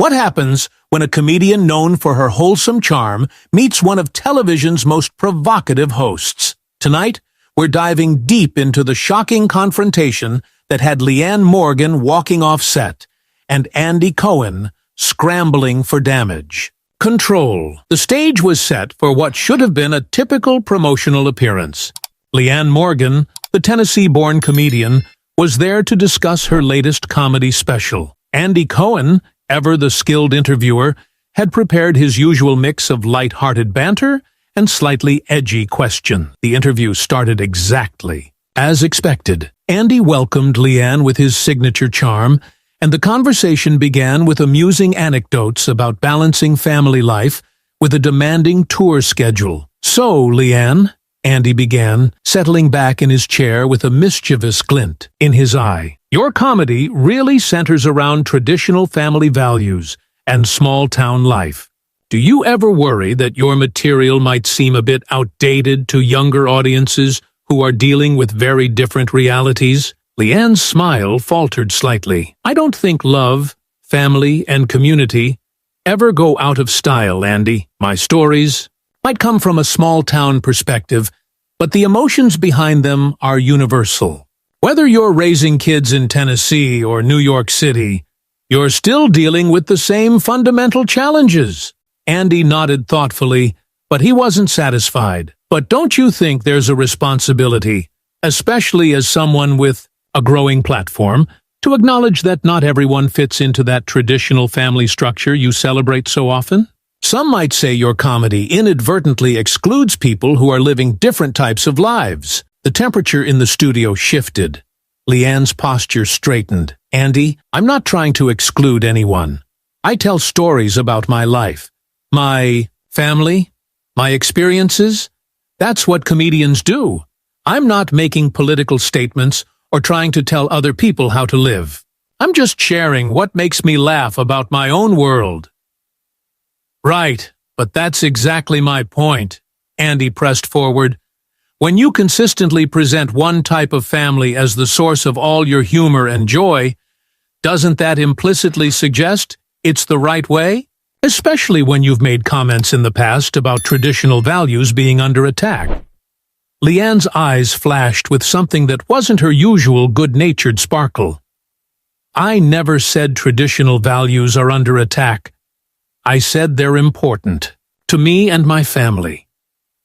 What happens when a comedian known for her wholesome charm meets one of television's most provocative hosts? Tonight, we're diving deep into the shocking confrontation that had Leanne Morgan walking off set and Andy Cohen scrambling for damage. Control. The stage was set for what should have been a typical promotional appearance. Leanne Morgan, the Tennessee-born comedian, was there to discuss her latest comedy special. Andy Cohen, ever the skilled interviewer, had prepared his usual mix of lighthearted banter and slightly edgy question. The interview started exactly as expected. Andy welcomed Leanne with his signature charm, and the conversation began with amusing anecdotes about balancing family life with a demanding tour schedule. "So, Leanne," Andy began, settling back in his chair with a mischievous glint in his eye, "your comedy really centers around traditional family values and small-town life. Do you ever worry that your material might seem a bit outdated to younger audiences who are dealing with very different realities?" Leanne's smile faltered slightly. "I don't think love, family, and community ever go out of style, Andy. My stories might come from a small-town perspective, but the emotions behind them are universal. Whether you're raising kids in Tennessee or New York City, you're still dealing with the same fundamental challenges." Andy nodded thoughtfully, but he wasn't satisfied. "But don't you think there's a responsibility, especially as someone with a growing platform, to acknowledge that not everyone fits into that traditional family structure you celebrate so often? Some might say your comedy inadvertently excludes people who are living different types of lives." The temperature in the studio shifted. Leanne's posture straightened. "Andy, I'm not trying to exclude anyone. I tell stories about my life, my family, my experiences. That's what comedians do. I'm not making political statements or trying to tell other people how to live. I'm just sharing what makes me laugh about my own world." "Right, but that's exactly my point," Andy pressed forward. "When you consistently present one type of family as the source of all your humor and joy, doesn't that implicitly suggest it's the right way? Especially when you've made comments in the past about traditional values being under attack." Leanne's eyes flashed with something that wasn't her usual good-natured sparkle. "I never said traditional values are under attack. I said they're important to me and my family.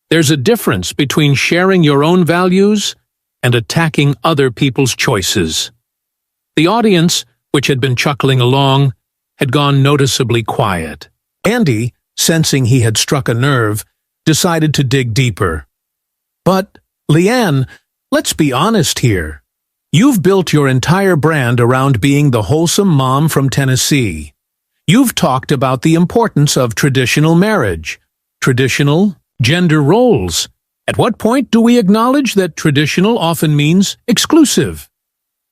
There's a difference between sharing your own values and attacking other people's choices." The audience, which had been chuckling along, had gone noticeably quiet. Andy, sensing he had struck a nerve, decided to dig deeper. "But, Leanne, let's be honest here. You've built your entire brand around being the wholesome mom from Tennessee. You've talked about the importance of traditional marriage, traditional gender roles. At what point do we acknowledge that traditional often means exclusive?"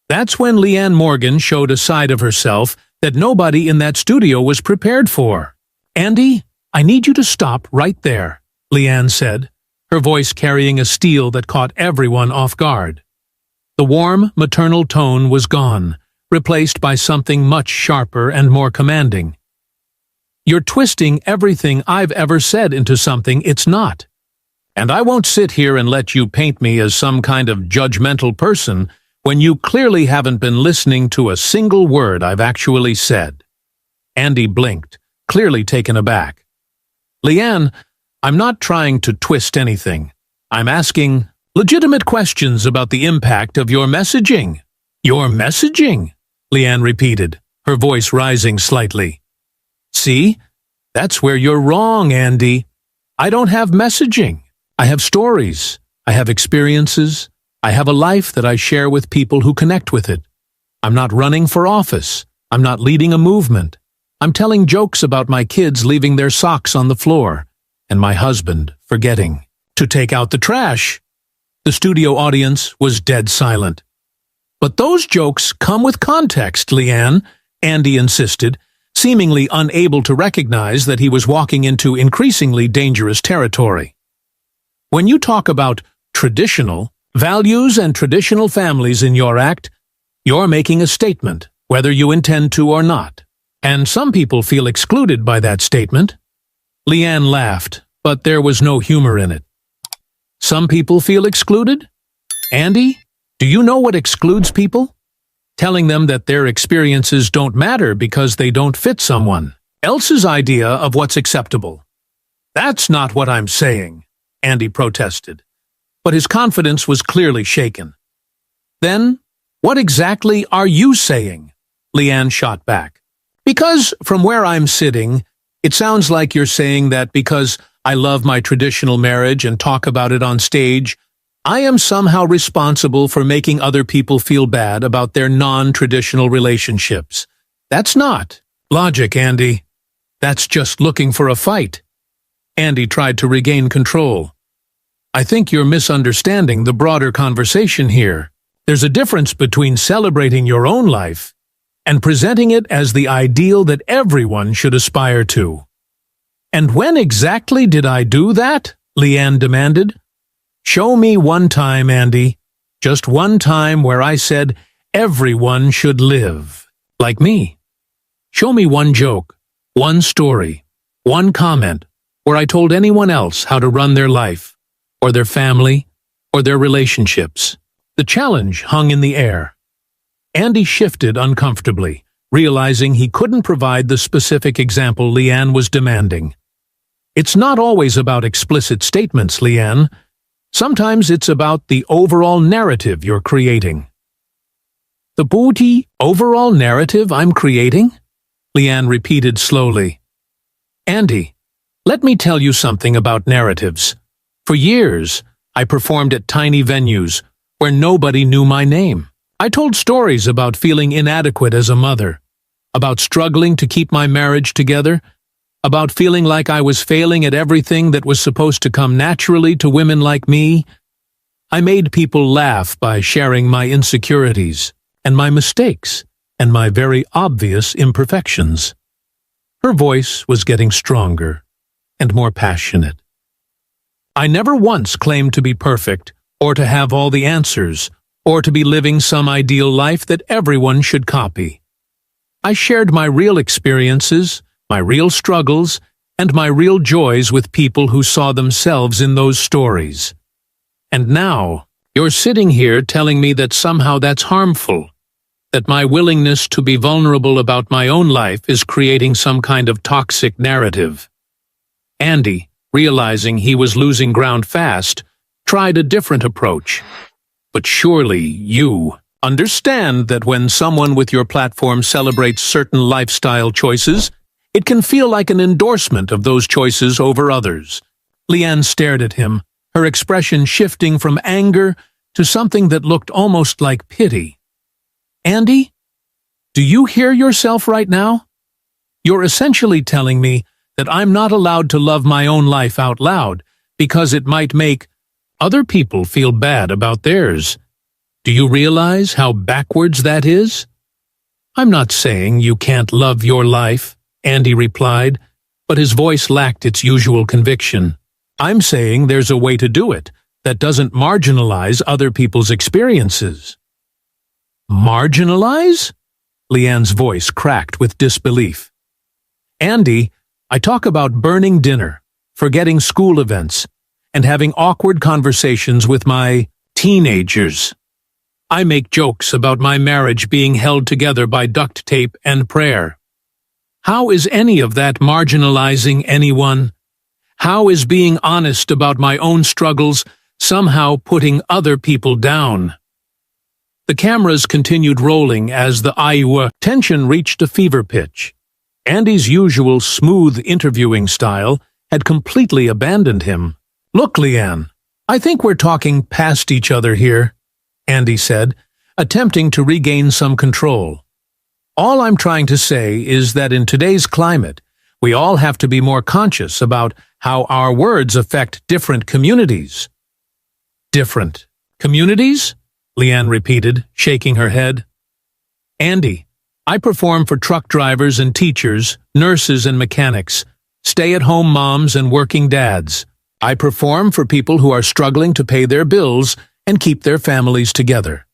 That's when Leanne Morgan showed a side of herself that nobody in that studio was prepared for. "Andy, I need you to stop right there," Leanne said, her voice carrying a steel that caught everyone off guard. The warm, maternal tone was gone, replaced by something much sharper and more commanding. "You're twisting everything I've ever said into something it's not. And I won't sit here and let you paint me as some kind of judgmental person when you clearly haven't been listening to a single word I've actually said." Andy blinked, clearly taken aback. "Leanne, I'm not trying to twist anything. I'm asking legitimate questions about the impact of your messaging." "Your messaging?" Leanne repeated, her voice rising slightly. "See? That's where you're wrong, Andy. I don't have messaging. I have stories. I have experiences. I have a life that I share with people who connect with it. I'm not running for office. I'm not leading a movement. I'm telling jokes about my kids leaving their socks on the floor and my husband forgetting to take out the trash." The studio audience was dead silent. "But those jokes come with context, Leanne," Andy insisted, seemingly unable to recognize that he was walking into increasingly dangerous territory. "When you talk about traditional values and traditional families in your act, you're making a statement, whether you intend to or not. And some people feel excluded by that statement. Leanne laughed, but there was no humor in it. Some people feel excluded? Andy, do you know what excludes people? Telling them that their experiences don't matter because they don't fit someone else's idea of what's acceptable. That's not what I'm saying, Andy protested, but his confidence was clearly shaken. Then, what exactly are you saying? Leanne shot back. Because from where I'm sitting, it sounds like you're saying that because I love my traditional marriage and talk about it on stage, I am somehow responsible for making other people feel bad about their non-traditional relationships. That's not logic, Andy. That's just looking for a fight. Andy tried to regain control. I think you're misunderstanding the broader conversation here. There's a difference between celebrating your own life and presenting it as the ideal that everyone should aspire to. And when exactly did I do that? Leanne demanded. Show me one time, Andy. Just one time where I said everyone should live. Like me. Show me one joke, one story, one comment where I told anyone else how to run their life, or their family, or their relationships. The challenge hung in the air. Andy shifted uncomfortably, realizing he couldn't provide the specific example Leanne was demanding. It's not always about explicit statements, Leanne. Sometimes it's about the overall narrative you're creating. The booty overall narrative I'm creating? Leanne repeated slowly. Andy, let me tell you something about narratives. For years, I performed at tiny venues where nobody knew my name. I told stories about feeling inadequate as a mother, about struggling to keep my marriage together, about feeling like I was failing at everything that was supposed to come naturally to women like me. I made people laugh by sharing my insecurities and my mistakes and my very obvious imperfections. Her voice was getting stronger and more passionate. I never once claimed to be perfect or to have all the answers or to be living some ideal life that everyone should copy. I shared my real experiences, my real struggles, and my real joys with people who saw themselves in those stories. And now, you're sitting here telling me that somehow that's harmful, that my willingness to be vulnerable about my own life is creating some kind of toxic narrative. Andy, realizing he was losing ground fast, tried a different approach. But surely you understand that when someone with your platform celebrates certain lifestyle choices, it can feel like an endorsement of those choices over others. Leanne stared at him, her expression shifting from anger to something that looked almost like pity. Andy, do you hear yourself right now? You're essentially telling me that I'm not allowed to love my own life out loud because it might make other people feel bad about theirs. Do you realize how backwards that is? I'm not saying you can't love your life, Andy replied, but his voice lacked its usual conviction. I'm saying there's a way to do it that doesn't marginalize other people's experiences. Marginalize? Leanne's voice cracked with disbelief. Andy, I talk about burning dinner, forgetting school events, and having awkward conversations with my teenagers. I make jokes about my marriage being held together by duct tape and prayer. How is any of that marginalizing anyone? How is being honest about my own struggles somehow putting other people down? The cameras continued rolling as the Iowa tension reached a fever pitch. Andy's usual smooth interviewing style had completely abandoned him. Look, Leanne, I think we're talking past each other here, Andy said, attempting to regain some control. All I'm trying to say is that in today's climate, we all have to be more conscious about how our words affect different communities. Different communities? Leanne repeated, shaking her head. Andy, I perform for truck drivers and teachers, nurses and mechanics, stay-at-home moms and working dads. I perform for people who are struggling to pay their bills and keep their families together.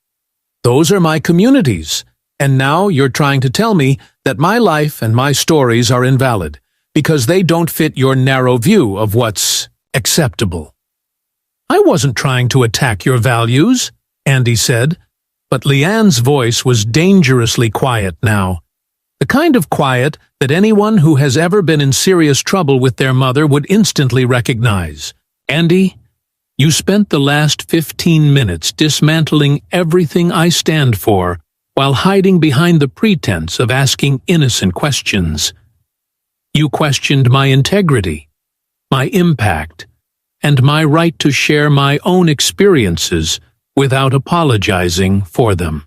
Those are my communities, and now you're trying to tell me that my life and my stories are invalid because they don't fit your narrow view of what's acceptable. I wasn't trying to attack your values, Andy said, but Leanne's voice was dangerously quiet now. The kind of quiet that anyone who has ever been in serious trouble with their mother would instantly recognize. Andy, you spent the last 15 minutes dismantling everything I stand for while hiding behind the pretense of asking innocent questions. You questioned my integrity, my impact, and my right to share my own experiences without apologizing for them.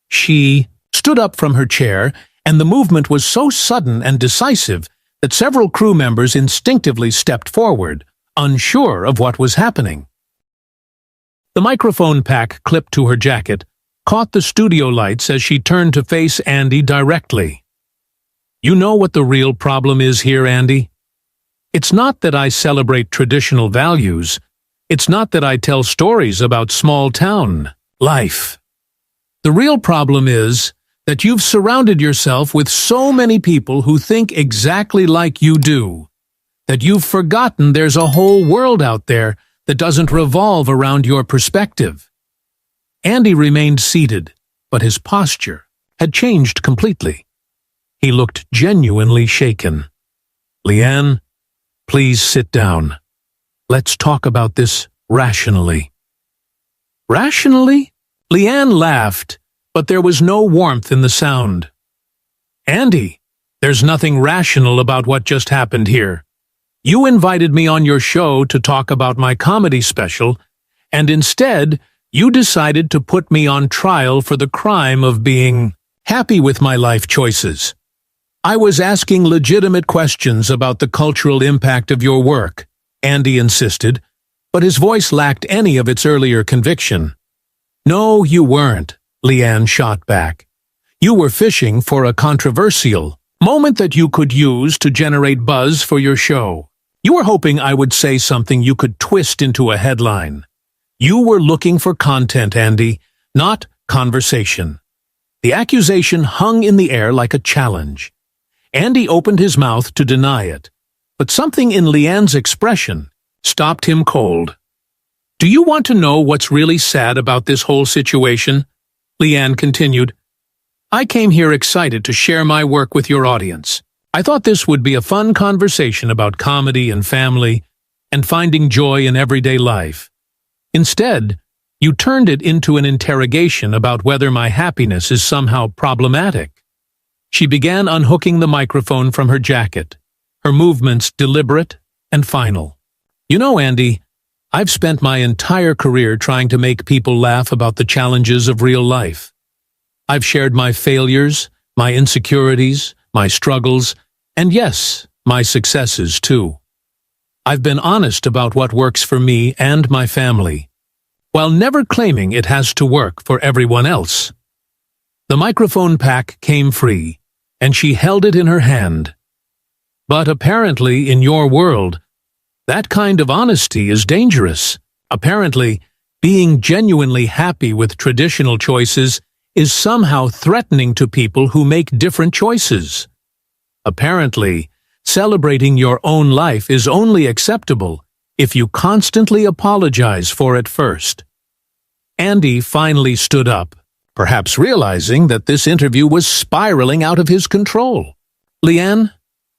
She stood up from her chair, and the movement was so sudden and decisive that several crew members instinctively stepped forward, unsure of what was happening. The microphone pack clipped to her jacket caught the studio lights as she turned to face Andy directly. You know what the real problem is here, Andy? It's not that I celebrate traditional values. It's not that I tell stories about small-town life. The real problem is that you've surrounded yourself with so many people who think exactly like you do, that you've forgotten there's a whole world out there that doesn't revolve around your perspective. Andy remained seated, but his posture had changed completely. He looked genuinely shaken. Leanne, please sit down. Let's talk about this rationally. Rationally? Leanne laughed, but there was no warmth in the sound. Andy, there's nothing rational about what just happened here. You invited me on your show to talk about my comedy special, and instead, you decided to put me on trial for the crime of being happy with my life choices. I was asking legitimate questions about the cultural impact of your work, Andy insisted, but his voice lacked any of its earlier conviction. No, you weren't, Leanne shot back. You were fishing for a controversial moment that you could use to generate buzz for your show. You were hoping I would say something you could twist into a headline. You were looking for content, Andy, not conversation. The accusation hung in the air like a challenge. Andy opened his mouth to deny it, but something in Leanne's expression stopped him cold. Do you want to know what's really sad about this whole situation? Leanne continued. I came here excited to share my work with your audience. I thought this would be a fun conversation about comedy and family and finding joy in everyday life. Instead, you turned it into an interrogation about whether my happiness is somehow problematic. She began unhooking the microphone from her jacket, her movements deliberate and final. You know, Andy, I've spent my entire career trying to make people laugh about the challenges of real life. I've shared my failures, my insecurities, my struggles, and yes, my successes too. I've been honest about what works for me and my family, while never claiming it has to work for everyone else. The microphone pack came free, and she held it in her hand. But apparently, in your world, that kind of honesty is dangerous. Apparently, being genuinely happy with traditional choices is somehow threatening to people who make different choices. Apparently, celebrating your own life is only acceptable if you constantly apologize for it first. Andy finally stood up, perhaps realizing that this interview was spiraling out of his control. Leanne,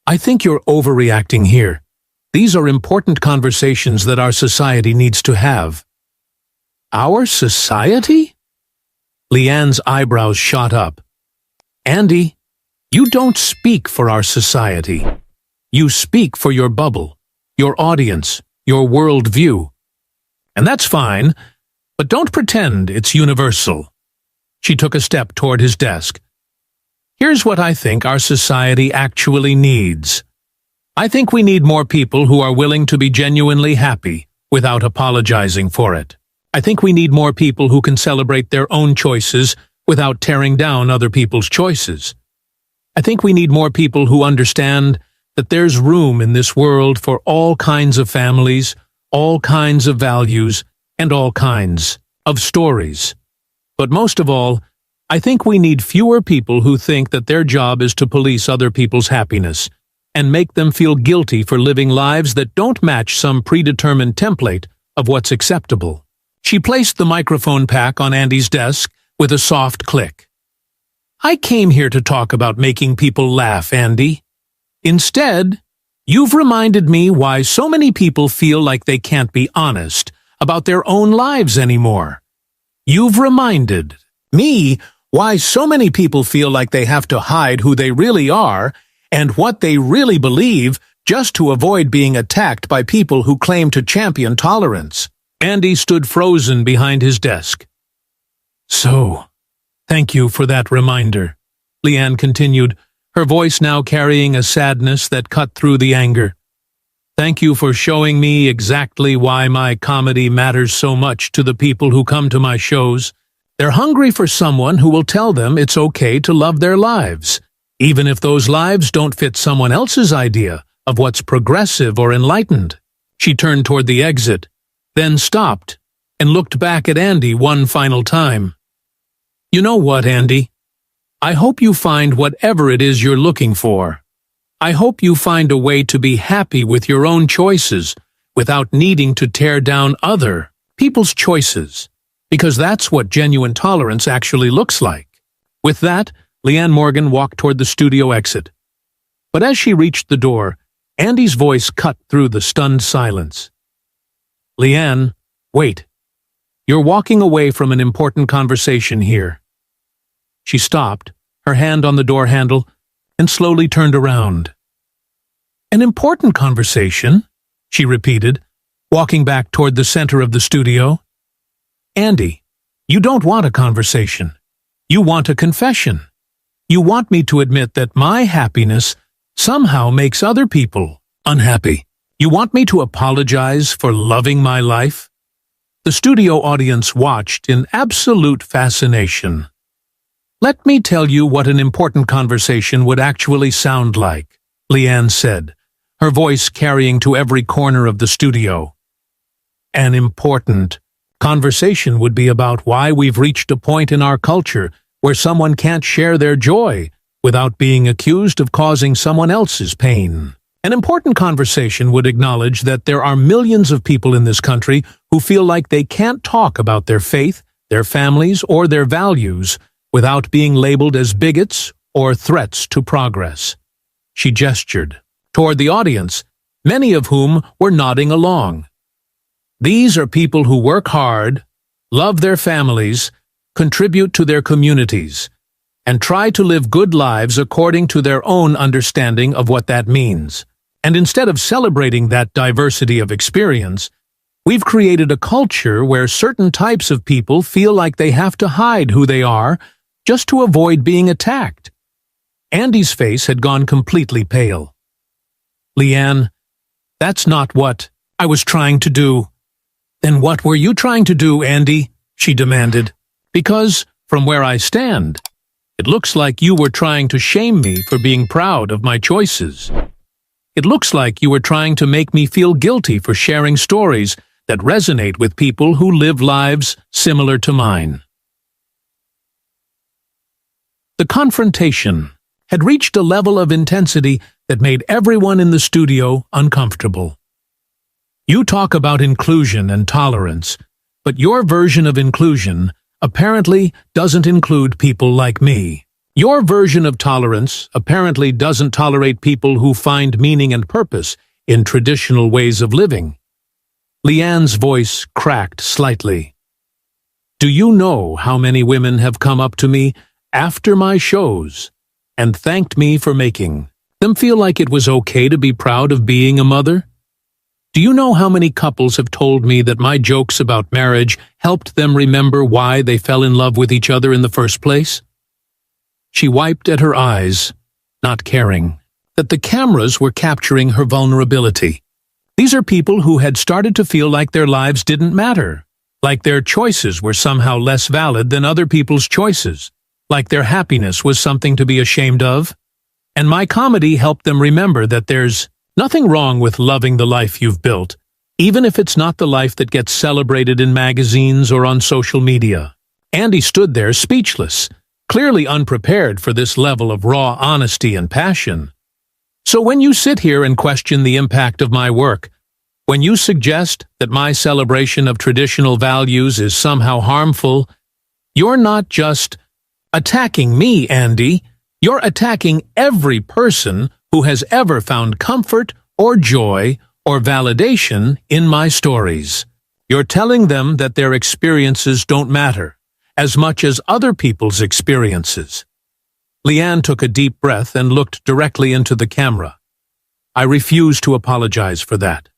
I think you're overreacting here. These are important conversations that our society needs to have. Our society? Leanne's eyebrows shot up. Andy, you don't speak for our society. You speak for your bubble, your audience, your worldview. And that's fine, but don't pretend it's universal. She took a step toward his desk. Here's what I think our society actually needs. I think we need more people who are willing to be genuinely happy without apologizing for it. I think we need more people who can celebrate their own choices without tearing down other people's choices. I think we need more people who understand that there's room in this world for all kinds of families, all kinds of values, and all kinds of stories. But most of all, I think we need fewer people who think that their job is to police other people's happiness and make them feel guilty for living lives that don't match some predetermined template of what's acceptable. She placed the microphone pack on Andy's desk with a soft click. I came here to talk about making people laugh, Andy. Instead, you've reminded me why so many people feel like they can't be honest about their own lives anymore. You've reminded me why so many people feel like they have to hide who they really are and what they really believe just to avoid being attacked by people who claim to champion tolerance. Andy stood frozen behind his desk. So, thank you for that reminder, Leanne continued, her voice now carrying a sadness that cut through the anger. Thank you for showing me exactly why my comedy matters so much to the people who come to my shows. They're hungry for someone who will tell them it's okay to love their lives, even if those lives don't fit someone else's idea of what's progressive or enlightened. She turned toward the exit, then stopped and looked back at Andy one final time. You know what, Andy? I hope you find whatever it is you're looking for. I hope you find a way to be happy with your own choices without needing to tear down other people's choices, because that's what genuine tolerance actually looks like. With that, Leanne Morgan walked toward the studio exit. But as she reached the door, Andy's voice cut through the stunned silence. Leanne, wait. You're walking away from an important conversation here. She stopped, her hand on the door handle, and slowly turned around. An important conversation, she repeated, walking back toward the center of the studio. Andy, you don't want a conversation. You want a confession. You want me to admit that my happiness somehow makes other people unhappy. You want me to apologize for loving my life? The studio audience watched in absolute fascination. Let me tell you what an important conversation would actually sound like, Leanne said, her voice carrying to every corner of the studio. An important conversation would be about why we've reached a point in our culture where someone can't share their joy without being accused of causing someone else's pain. An important conversation would acknowledge that there are millions of people in this country who feel like they can't talk about their faith, their families, or their values without being labeled as bigots or threats to progress. She gestured toward the audience, many of whom were nodding along. These are people who work hard, love their families, contribute to their communities, and try to live good lives according to their own understanding of what that means. And instead of celebrating that diversity of experience, we've created a culture where certain types of people feel like they have to hide who they are just to avoid being attacked. Andy's face had gone completely pale. Leanne, that's not what I was trying to do. Then what were you trying to do, Andy? She demanded. Because, from where I stand, it looks like you were trying to shame me for being proud of my choices. It looks like you were trying to make me feel guilty for sharing stories that resonate with people who live lives similar to mine. The confrontation had reached a level of intensity that made everyone in the studio uncomfortable. You talk about inclusion and tolerance, but your version of inclusion apparently doesn't include people like me. Your version of tolerance apparently doesn't tolerate people who find meaning and purpose in traditional ways of living. Leanne's voice cracked slightly. Do you know how many women have come up to me after my shows and thanked me for making them feel like it was okay to be proud of being a mother? Do you know how many couples have told me that my jokes about marriage helped them remember why they fell in love with each other in the first place? She wiped at her eyes, not caring that the cameras were capturing her vulnerability. These are people who had started to feel like their lives didn't matter, like their choices were somehow less valid than other people's choices, like their happiness was something to be ashamed of. And my comedy helped them remember that there's nothing wrong with loving the life you've built, even if it's not the life that gets celebrated in magazines or on social media. Andy stood there speechless, clearly unprepared for this level of raw honesty and passion. So when you sit here and question the impact of my work, when you suggest that my celebration of traditional values is somehow harmful, you're not just attacking me, Andy. You're attacking every person who has ever found comfort or joy or validation in my stories. You're telling them that their experiences don't matter as much as other people's experiences. Leanne took a deep breath and looked directly into the camera. I refuse to apologize for that.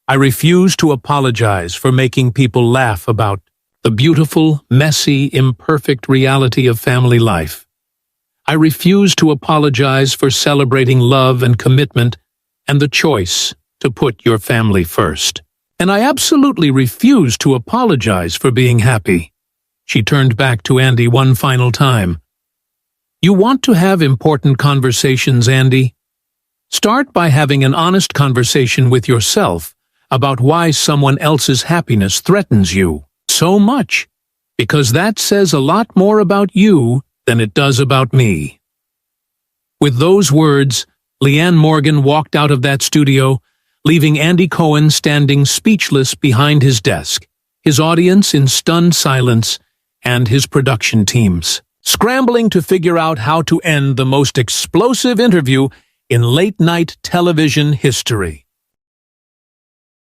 I refuse to apologize for making people laugh about the beautiful, messy, imperfect reality of family life. I refuse to apologize for celebrating love and commitment and the choice to put your family first. And I absolutely refuse to apologize for being happy. She turned back to Andy one final time. You want to have important conversations, Andy? Start by having an honest conversation with yourself about why someone else's happiness threatens you so much, because that says a lot more about you than it does about me. With those words, Leanne Morgan walked out of that studio, leaving Andy Cohen standing speechless behind his desk, his audience in stunned silence, and his production teams scrambling to figure out how to end the most explosive interview in late-night television history.